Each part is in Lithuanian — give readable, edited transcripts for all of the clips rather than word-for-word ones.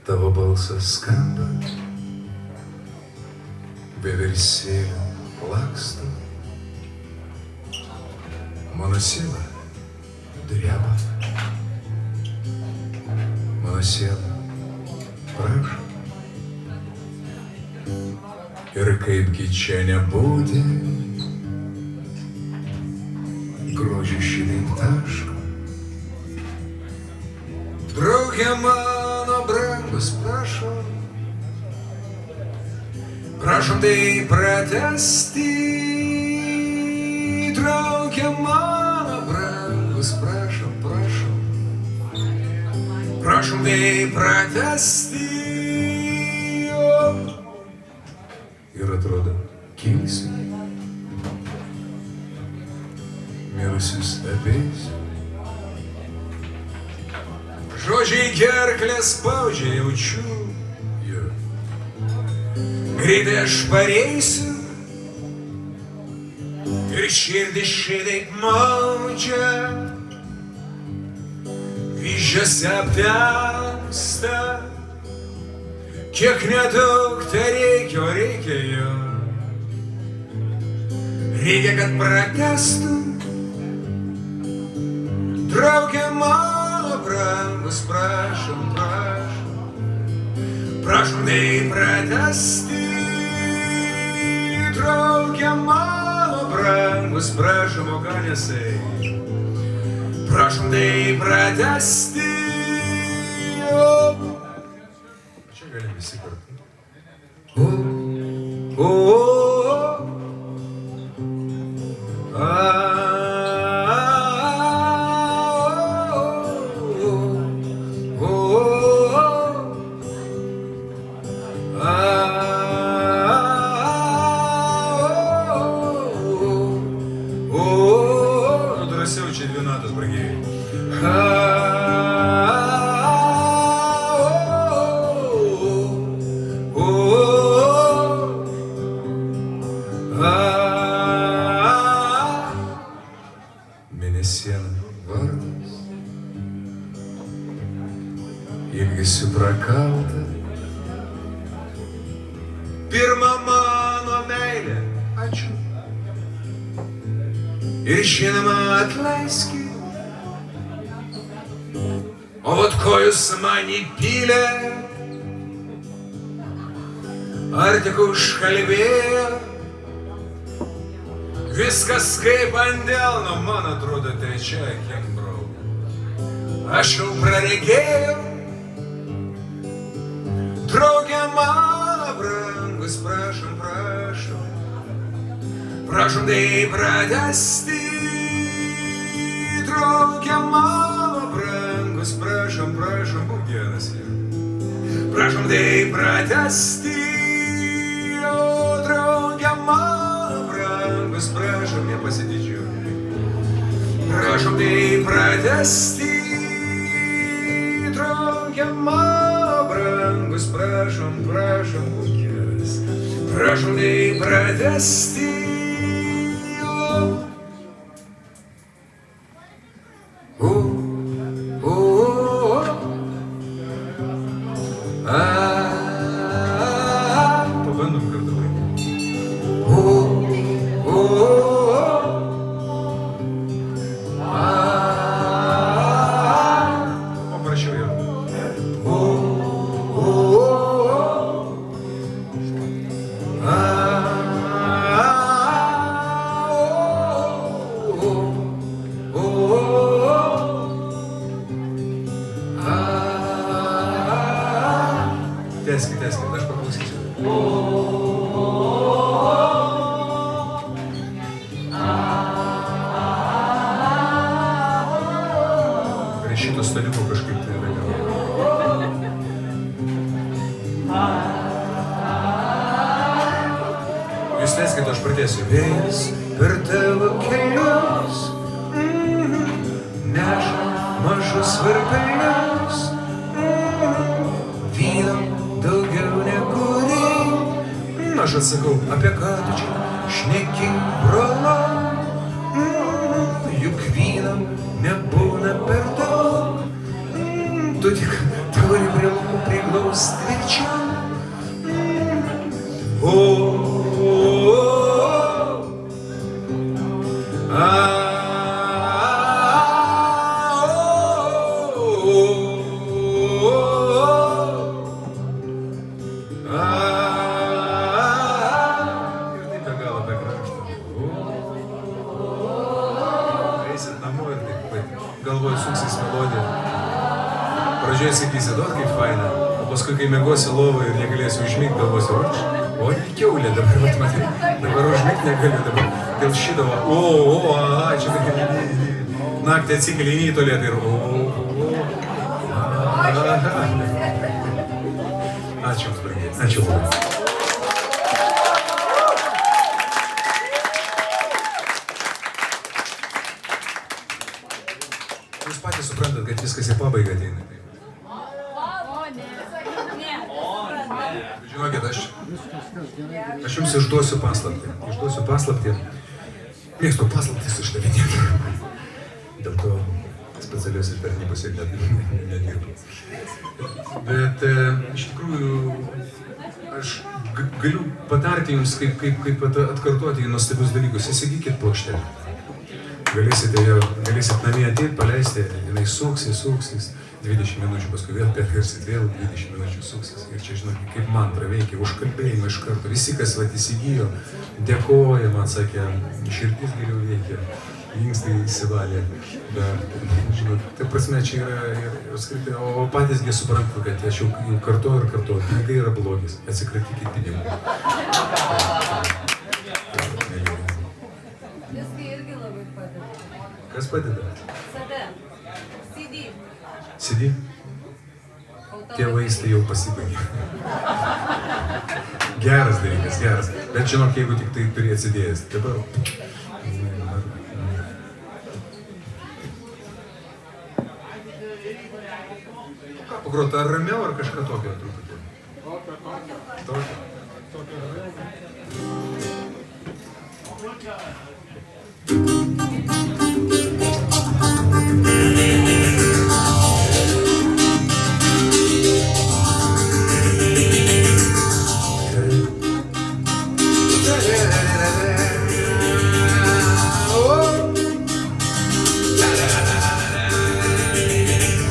Tavo balsas skamba, vieversėlių laksto, mano siela dreba, mano siela prašo. Ir kaipgi čia nebūti, grožio šitaip taško. Drauge mano brangus, prašom, prašom tai pratęsti. Drauge mano brangus, prašom, prašom, prašom tai pratęsti. Ir atrodo, kilsiu, mirusius apeisiu. Žodžiai gerklę spaudžia, jaučiu, greitai aš pareisiu. Ir širdis šitaip maudžia, vyzdžiuose aptemsta. Kiek nedaug tai reikia, o reikia jo. Reikia, kad pratęstų. Drauge mano brangus, prašom, prašom, prašom tai pratęsti. Drauge mano brangus, prašom, o ką nesai, prašom tai pratęsti. Čia galim visi kartu. Drąsiau čia dvi natos, brangiai. Mėnesiena vardas, ilgesiu prakalta. Pirma mano meilė, ačiū. Ir žinoma atleiskit. O vat ko jūs man įpylė, ar tik užkalbėjo? Viskas kaip ant delno, man atrodo, trečia akim braukia. Aš jau praregėjau. Drauge mano brangus, prašom, prašom, prašom tai pratęsti. Drauge mano brangus, prašom, prašom, būk geras jau. Prašom tai pratęsti. O drauge mano brangus, prašom nepasididžiuoti. Prašom tai pratęsti. Drauge mano brangus, prašom, prašom, būk geras. Prašom tai pratęsti. Pabandom kartu. Paprašiau jau. Tęskit, aš paklausysiu. Prie šito staliuko kažkaip tai vėliau. Jūs tęskit, aš pradėsiu. Vėjas per tavo kelius neša mažus varpelius. Vyno daugiau negu reik. Aš atsakau, apie ką tu čia šneki, brolo. Juk vyno nebūna per daug. Tu tik Turi prie lūpų priglaus tvirčiau. Galvoju, suksis melodija. Pradžioje sakysi, duot kaip faina, o paskui, kai mėgosi lovą ir negalėsi užmigti, galvosi, o kiaulė dabar, vat matai, dabar užmigti negaliu, dabar dėl šydavo, čia tokia, naktį atsikeli į tualetą ir Ačiū Jums, brangiai, ačiū labai. Jūs patys suprantat, kad viskas į pabaigą ateina. Žinokit, aš Jums išduosiu paslaptį. Mėgstu paslaptis išdavinėti. Dėl to specialiuose tarnybose nedirbu. Bet iš tikrųjų, aš galiu patarti Jums, kaip atkartoti nuostabius dalykus. Įsigykit plokštelę. Galėsit namie ateiti, paleisti, jinai suksis, 20 minučių, paskui vėl perkarsit, vėl 20 minučių suksis. Ir čia, žinokit, kaip mantra veikia, užkalbėjimą iš karto. Visi, kas įsigijo, dėkoja, man sakė, širdis geriau veikia, inkstai įsivalė. Žinot, tai prasme, čia yra ir apskritai, o patysgi suprantu, kad aš jau kartuoju ir kartuoju, pinigai yra blogis, atsikratykit pinigų. Kas padeda? CD? Tie vaistai jau pasibaigė. Geras dalykas, geras. Bet žinok, jeigu tik tai turi atsidėjęs. Dabar... Ką pagrot, ar ramiau, ar kažką tokio truputį? Tokio.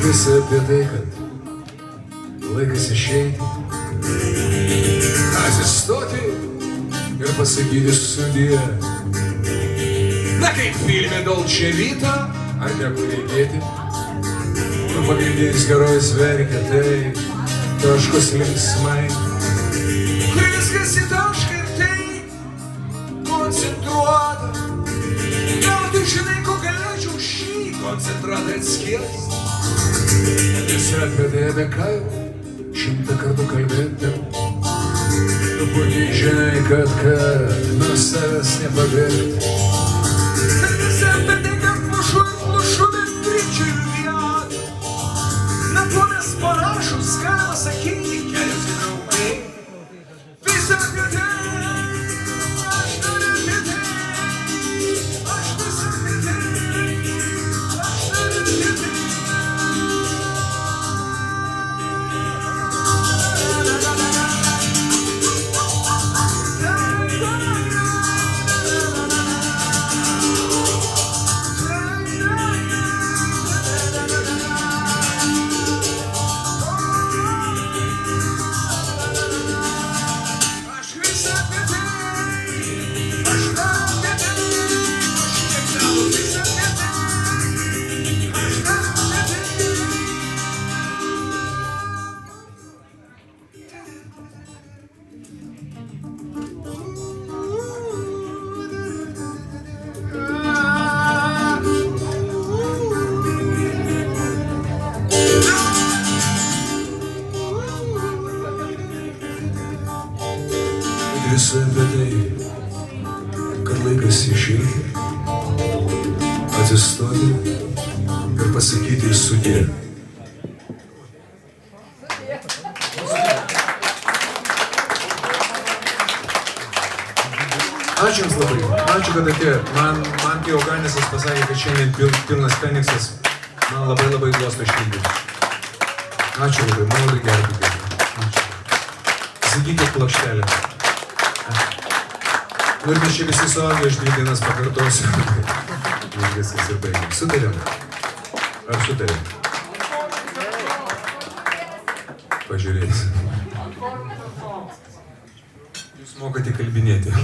Vis apie tai, kad laikas išeiti, atsistoti ir pasakyti sudie. Na kaip filme Dolce Vita, ar niekur reikėti, kur pagrindinis herojus verkia, tai taškus linksmai, kur viskas į tašką ir tai koncentruota. Gal tu žinai, ko galėčiau šį koncentratą atskirti? Visi apie tai apie ką jau 100 kartų kalbėti. Tu puikiai žinai, kad nuo savęs nepabėgti. Visi apie tai, kad plušu, bet trypčiau į vietą. Na, kuo mes panašus, ką pasakyti, kelios draugai. Visi apie tai, aš noriu apie tai, aš vis apie tai, aš noriu apie tai. Visi apie tai, kad laikas išeiti, atsistoti ir pasakyti sudie. Ačiū Jums labai, ačiū, kad atėjot. Man Pioganisas pasakė, kad šiandien pilnas Feniksas man labai glosto širdį. Ačiū labai, man labai gerai. Ačiū. Įsigykit plokštelę. Nu ir mes čia visi suaugę, aš 2 dienas pakartosiu. Ir viskas ir baigiam. Sutarėm? Ar sutarėm? Pažiūrėsim. Jūs mokate kalbinėti.